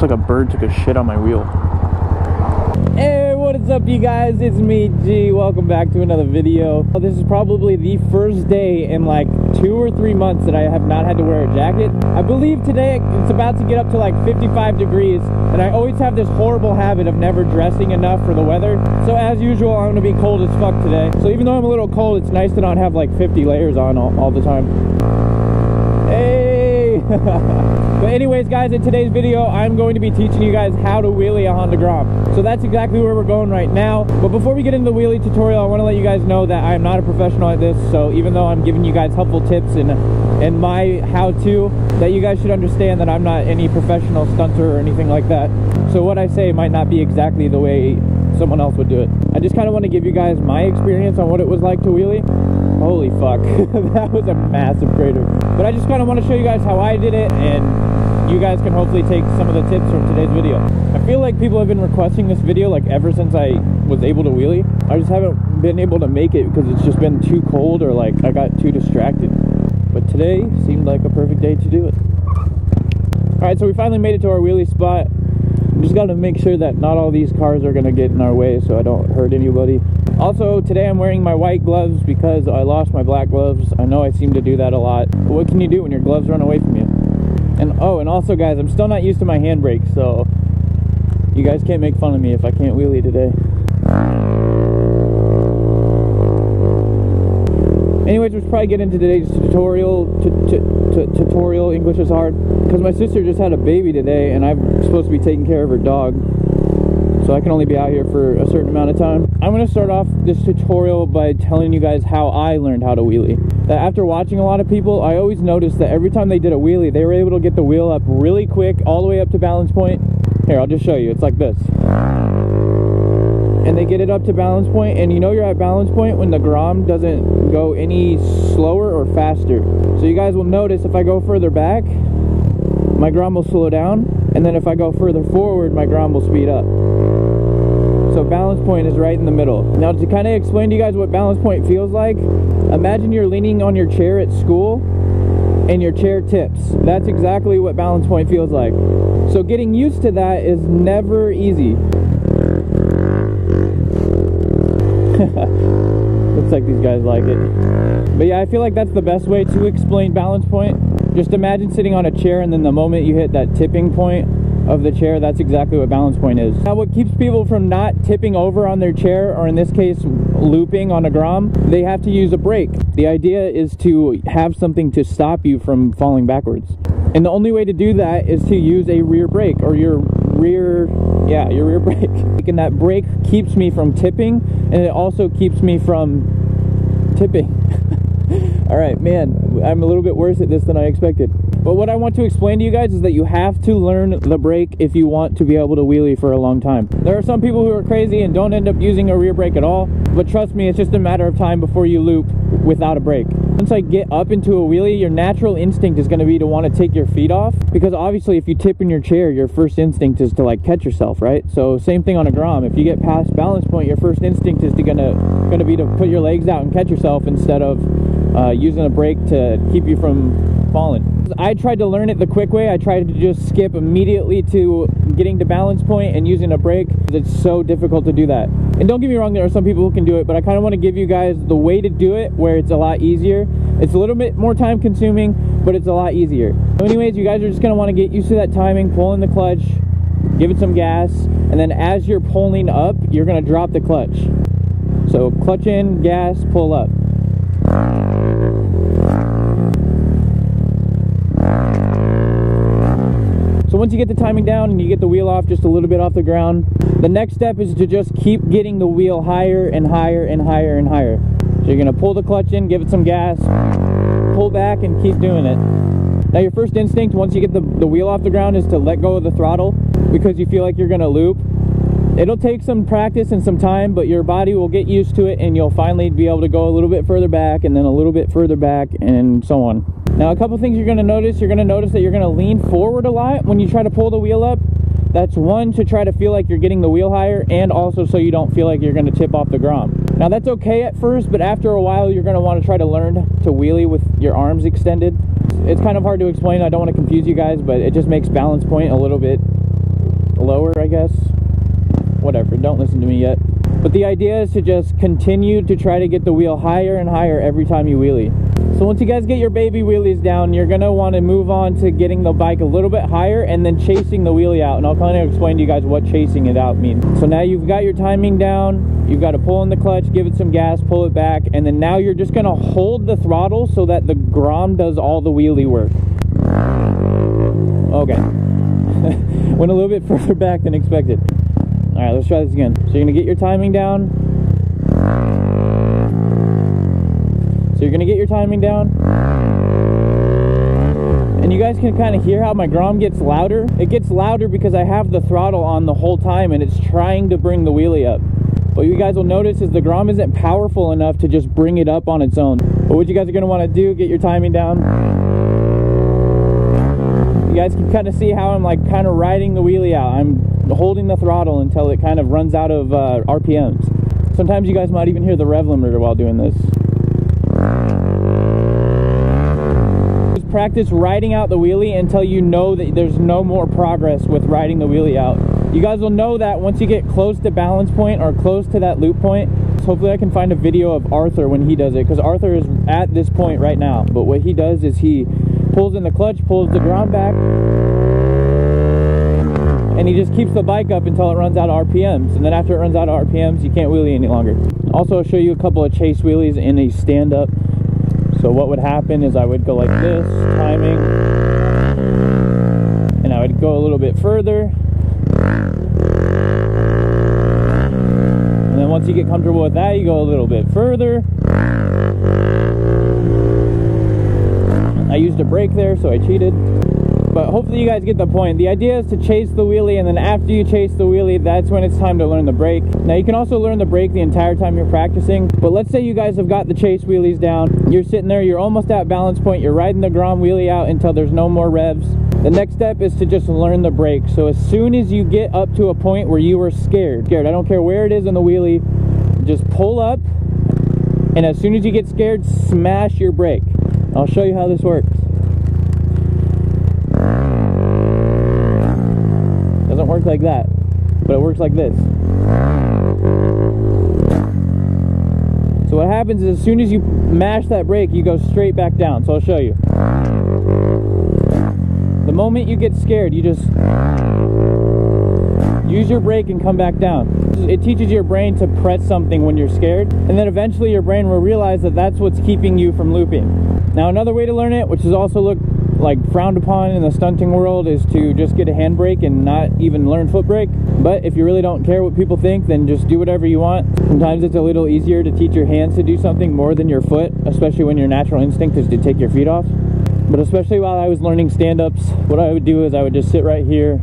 Looks like a bird took a shit on my wheel. Hey, what is up, you guys? It's me, G. Welcome back to another video. This is probably the first day in like 2 or 3 months that I have not had to wear a jacket. I believe today it's about to get up to like 55 degrees, and I always have this horrible habit of never dressing enough for the weather. So as usual, I'm gonna be cold as fuck today. So even though I'm a little cold, it's nice to not have like 50 layers on all the time. Hey! But anyways, guys, in today's video, I'm going to be teaching you guys how to wheelie a Honda Grom. So that's exactly where we're going right now. But before we get into the wheelie tutorial, I want to let you guys know that I'm not a professional at this. So even though I'm giving you guys helpful tips and my how-to, that you guys should understand that I'm not any professional stunter or anything like that. So what I say might not be exactly the way someone else would do it. I just kind of want to give you guys my experience on what it was like to wheelie. Holy fuck, that was a massive crater. But I just kind of want to show you guys how I did it, and you guys can hopefully take some of the tips from today's video. I feel like people have been requesting this video like ever since I was able to wheelie. I just haven't been able to make it because it's just been too cold or like I got too distracted. But today seemed like a perfect day to do it. Alright, so we finally made it to our wheelie spot. Just got to make sure that not all these cars are going to get in our way so I don't hurt anybody. Also, today I'm wearing my white gloves because I lost my black gloves. I know I seem to do that a lot. But what can you do when your gloves run away from you? And oh, and also guys, I'm still not used to my handbrake, so you guys can't make fun of me if I can't wheelie today. Anyways, let's probably get into today's tutorial. Tutorial, English is hard. Because my sister just had a baby today and I'm supposed to be taking care of her dog. So I can only be out here for a certain amount of time. I'm going to start off this tutorial by telling you guys how I learned how to wheelie. That after watching a lot of people, I always noticed that every time they did a wheelie, they were able to get the wheel up really quick, all the way up to balance point. Here, I'll just show you. It's like this. And they get it up to balance point, and you know you're at balance point when the Grom doesn't go any slower or faster. So you guys will notice if I go further back, my Grom will slow down, and then if I go further forward, my Grom will speed up. So balance point is right in the middle. Now to kind of explain to you guys what balance point feels like, imagine you're leaning on your chair at school and your chair tips. That's exactly what balance point feels like. So getting used to that is never easy. Looks like these guys like it. But yeah, I feel like that's the best way to explain balance point. Just imagine sitting on a chair and then the moment you hit that tipping point of the chair, that's exactly what balance point is. Now what keeps people from not tipping over on their chair, or in this case looping on a Grom, they have to use a brake. The idea is to have something to stop you from falling backwards. And the only way to do that is to use a rear brake, or your rear brake. And that brake keeps me from tipping, and it also keeps me from tipping. Alright, man, I'm a little bit worse at this than I expected. But what I want to explain to you guys is that you have to learn the brake if you want to be able to wheelie for a long time. There are some people who are crazy and don't end up using a rear brake at all, but trust me, it's just a matter of time before you loop without a brake. Once I get up into a wheelie, your natural instinct is going to be to want to take your feet off, because obviously if you tip in your chair, your first instinct is to like catch yourself, right? So same thing on a Grom. If you get past balance point, your first instinct is gonna be to put your legs out and catch yourself instead of using a brake to keep you from falling. I tried to learn it the quick way. I tried to just skip immediately to getting to balance point and using a brake. It's so difficult to do that. And don't get me wrong, there are some people who can do it, but I kind of want to give you guys the way to do it where it's a lot easier. It's a little bit more time consuming, but it's a lot easier. So anyways, you guys are just going to want to get used to that timing, pull in the clutch, give it some gas, and then as you're pulling up, you're going to drop the clutch. So clutch in, gas, pull up. So once you get the timing down and you get the wheel off just a little bit off the ground, the next step is to just keep getting the wheel higher and higher and higher and higher. So you're going to pull the clutch in, give it some gas, pull back, and keep doing it. Now your first instinct once you get the wheel off the ground is to let go of the throttle because you feel like you're going to loop. It'll take some practice and some time, but your body will get used to it and you'll finally be able to go a little bit further back and then a little bit further back and so on. Now a couple things you're going to notice that you're going to lean forward a lot when you try to pull the wheel up. That's one, to try to feel like you're getting the wheel higher, and also so you don't feel like you're going to tip off the Grom. Now that's okay at first, but after a while you're going to want to try to learn to wheelie with your arms extended. It's kind of hard to explain. I don't want to confuse you guys, but it just makes balance point a little bit lower, I guess. Whatever, don't listen to me yet. But the idea is to just continue to try to get the wheel higher and higher every time you wheelie. So once you guys get your baby wheelies down, you're gonna want to move on to getting the bike a little bit higher and then chasing the wheelie out. And I'll kind of explain to you guys what chasing it out means. So now you've got your timing down, you've got to pull in the clutch, give it some gas, pull it back, and then now you're just gonna hold the throttle so that the Grom does all the wheelie work. Okay. Went a little bit further back than expected. All right, let's try this again. So you're gonna get your timing down. And you guys can kind of hear how my Grom gets louder. It gets louder because I have the throttle on the whole time and it's trying to bring the wheelie up. What you guys will notice is the Grom isn't powerful enough to just bring it up on its own. But what you guys are gonna wanna do, get your timing down. You guys can kind of see how I'm like kind of riding the wheelie out. I'm holding the throttle until it kind of runs out of RPMs. Sometimes you guys might even hear the rev limiter while doing this. Just practice riding out the wheelie until you know that there's no more progress with riding the wheelie out. You guys will know that once you get close to balance point or close to that loop point. Hopefully I can find a video of Arthur when he does it, because Arthur is at this point right now. But what he does is he pulls in the clutch, pulls the Grom back, and he just keeps the bike up until it runs out of RPMs. And then after it runs out of RPMs, you can't wheelie any longer. Also, I'll show you a couple of chase wheelies in a stand-up. So what would happen is I would go like this, timing, and I would go a little bit further. And then once you get comfortable with that, you go a little bit further. I used a brake there, so I cheated. But hopefully you guys get the point. The idea is to chase the wheelie, and then after you chase the wheelie, that's when it's time to learn the brake. Now you can also learn the brake the entire time you're practicing, but let's say you guys have got the chase wheelies down. You're sitting there, you're almost at balance point, you're riding the Grom wheelie out until there's no more revs. The next step is to just learn the brake. So as soon as you get up to a point where you are scared, I don't care where it is in the wheelie, just pull up, and as soon as you get scared, smash your brake. I'll show you how this works. Doesn't work like that, but it works like this. So what happens is as soon as you mash that brake, you go straight back down. So I'll show you. The moment you get scared, you just use your brake and come back down. It teaches your brain to press something when you're scared, and then eventually your brain will realize that that's what's keeping you from looping. Now another way to learn it, which is also looked like frowned upon in the stunting world, is to just get a handbrake and not even learn foot brake. But if you really don't care what people think, then just do whatever you want. Sometimes it's a little easier to teach your hands to do something more than your foot, especially when your natural instinct is to take your feet off. But especially while I was learning stand-ups, what I would do is I would just sit right here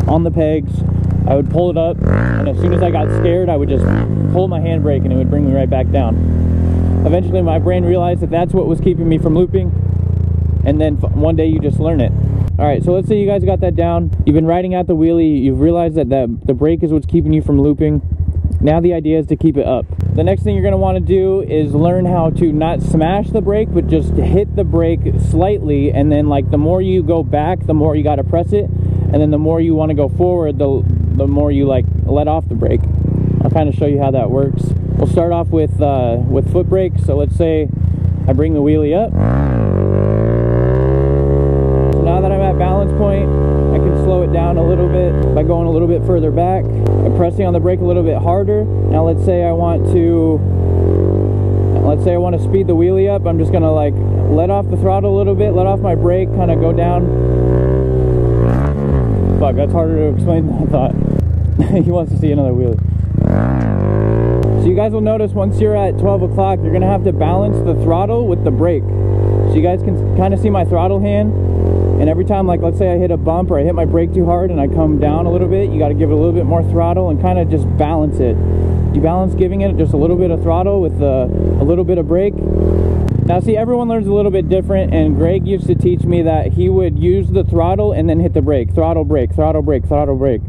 on the pegs, I would pull it up, and as soon as I got scared, I would just pull my handbrake and it would bring me right back down. Eventually my brain realized that that's what was keeping me from looping, and then one day you just learn it. Alright, so let's say you guys got that down, you've been riding out the wheelie, you've realized that the brake is what's keeping you from looping. Now the idea is to keep it up. The next thing you're going to want to do is learn how to not smash the brake, but just hit the brake slightly, and then like the more you go back, the more you got to press it, and then the more you want to go forward, the more you like let off the brake. I'll kind of show you how that works. We'll start off with foot brake. So let's say I bring the wheelie up. So now that I'm at balance point, I can slow it down a little bit by going a little bit further back and pressing on the brake a little bit harder. Now let's say I want to speed the wheelie up. I'm just gonna like let off the throttle a little bit, let off my brake, kind of go down. Fuck, that's harder to explain than I thought. He wants to see another wheelie. So you guys will notice once you're at 12 o'clock, you're gonna have to balance the throttle with the brake. So you guys can kind of see my throttle hand. And every time, like let's say I hit a bump or I hit my brake too hard and I come down a little bit, you got to give it a little bit more throttle and kind of just balance it. You balance giving it just a little bit of throttle with a little bit of brake. Now see, everyone learns a little bit different, and Greg used to teach me that he would use the throttle and then hit the brake. Throttle, brake, throttle, brake, throttle, brake.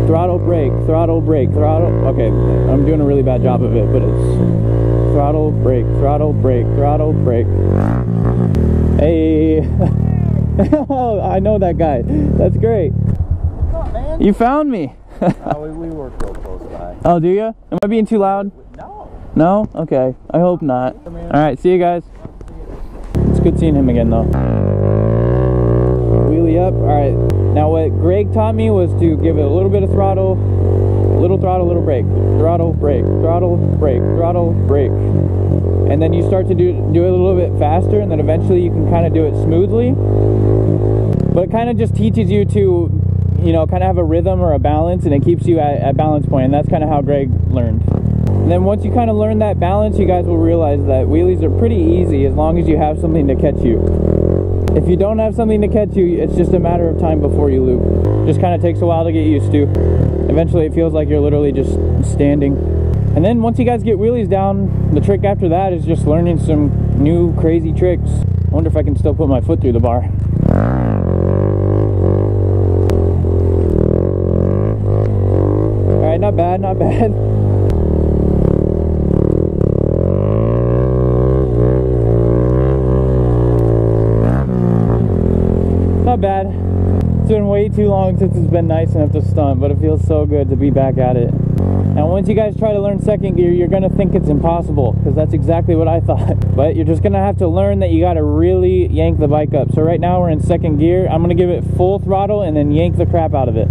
Throttle, brake, throttle, brake, throttle. Okay, I'm doing a really bad job of it, but it's throttle, brake, throttle, brake, throttle, brake. Hey, oh, I know that guy. That's great. man? You found me. We work real close by. Oh, do you? Am I being too loud? No. No? Okay. I hope not. Alright, see you guys. It's good seeing him again, though. Wheelie up. Alright. Now, what Greg taught me was to give it a little bit of throttle, little brake, throttle, brake, throttle, brake, throttle, brake. And then you start to do it a little bit faster, and then eventually you can kind of do it smoothly. But it kind of just teaches you to, you know, kind of have a rhythm or a balance, and it keeps you at balance point, and that's kind of how Greg learned. And then once you kind of learn that balance, you guys will realize that wheelies are pretty easy as long as you have something to catch you. If you don't have something to catch you, it's just a matter of time before you loop. Just kind of takes a while to get used to. Eventually it feels like you're literally just standing. And then once you guys get wheelies down, the trick after that is just learning some new crazy tricks. I wonder if I can still put my foot through the bar. Alright, not bad, not bad. Not bad. It's been way too long since it's been nice enough to stunt, but it feels so good to be back at it. Now once you guys try to learn second gear, you're gonna think it's impossible, because that's exactly what I thought. But you're just gonna have to learn that you gotta really yank the bike up. So right now we're in second gear. I'm gonna give it full throttle and then yank the crap out of it.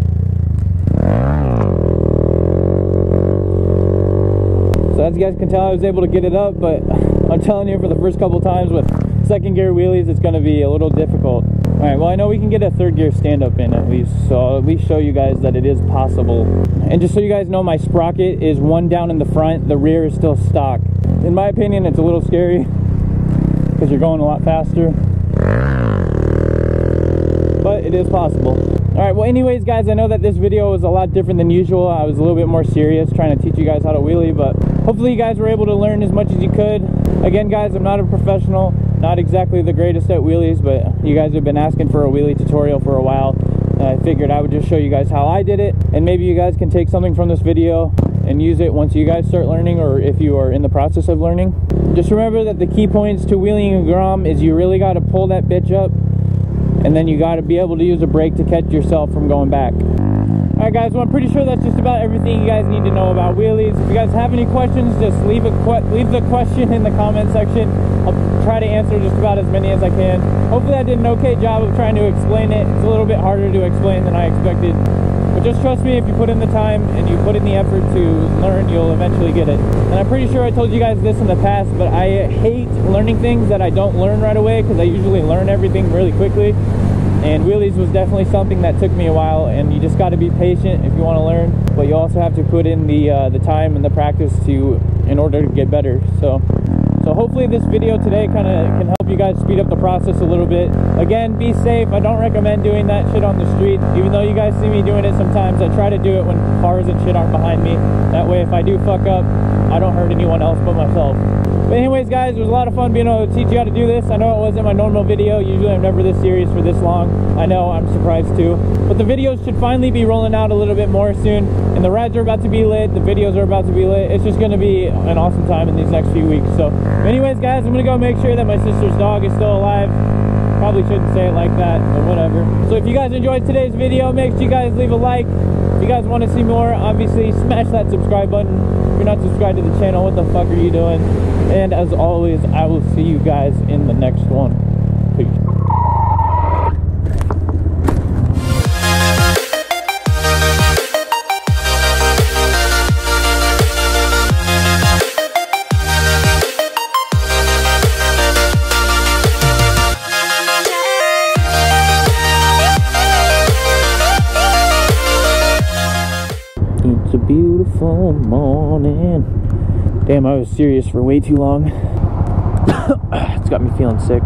So as you guys can tell, I was able to get it up, but I'm telling you, for the first couple times with second gear wheelies, it's gonna be a little difficult. Alright, well I know we can get a third gear stand up in at least, so I'll at least show you guys that it is possible. And just so you guys know, my sprocket is one down in the front, the rear is still stock. In my opinion, it's a little scary because you're going a lot faster, but it is possible. Alright, well anyways guys, I know that this video was a lot different than usual. I was a little bit more serious trying to teach you guys how to wheelie, but hopefully you guys were able to learn as much as you could. Again guys, I'm not a professional, not exactly the greatest at wheelies, but you guys have been asking for a wheelie tutorial for a while. I figured I would just show you guys how I did it, and maybe you guys can take something from this video and use it once you guys start learning, or if you are in the process of learning. Just remember that the key points to wheeling a Grom is you really got to pull that bitch up, and then you got to be able to use a brake to catch yourself from going back. Alright guys, well I'm pretty sure that's just about everything you guys need to know about wheelies. If you guys have any questions, just leave the question in the comment section. I'll try to answer just about as many as I can. Hopefully I did an okay job of trying to explain it. It's a little bit harder to explain than I expected. But just trust me, if you put in the time and you put in the effort to learn, you'll eventually get it. And I'm pretty sure I told you guys this in the past, but I hate learning things that I don't learn right away, because I usually learn everything really quickly. And wheelies was definitely something that took me a while, and you just got to be patient if you want to learn, but you also have to put in the time and the practice in order to get better. So hopefully this video today kind of can help you guys speed up the process a little bit. Again, be safe. I don't recommend doing that shit on the street, even though you guys see me doing it sometimes. I try to do it when cars and shit aren't behind me. That way if I do fuck up, I don't hurt anyone else but myself. But anyways guys, it was a lot of fun being able to teach you how to do this. I know it wasn't my normal video. Usually I'm never this serious for this long. I know, I'm surprised too. But the videos should finally be rolling out a little bit more soon. And the rides are about to be lit. The videos are about to be lit. It's just going to be an awesome time in these next few weeks. So anyways guys, I'm going to go make sure that my sister's dog is still alive. Probably shouldn't say it like that, but whatever. So if you guys enjoyed today's video, make sure you guys leave a like. If you guys want to see more, obviously smash that subscribe button. If you're not subscribed to the channel, what the fuck are you doing? And as always, I will see you guys in the next one. Peace. It's a beautiful morning. Damn, I was serious for way too long. It's got me feeling sick.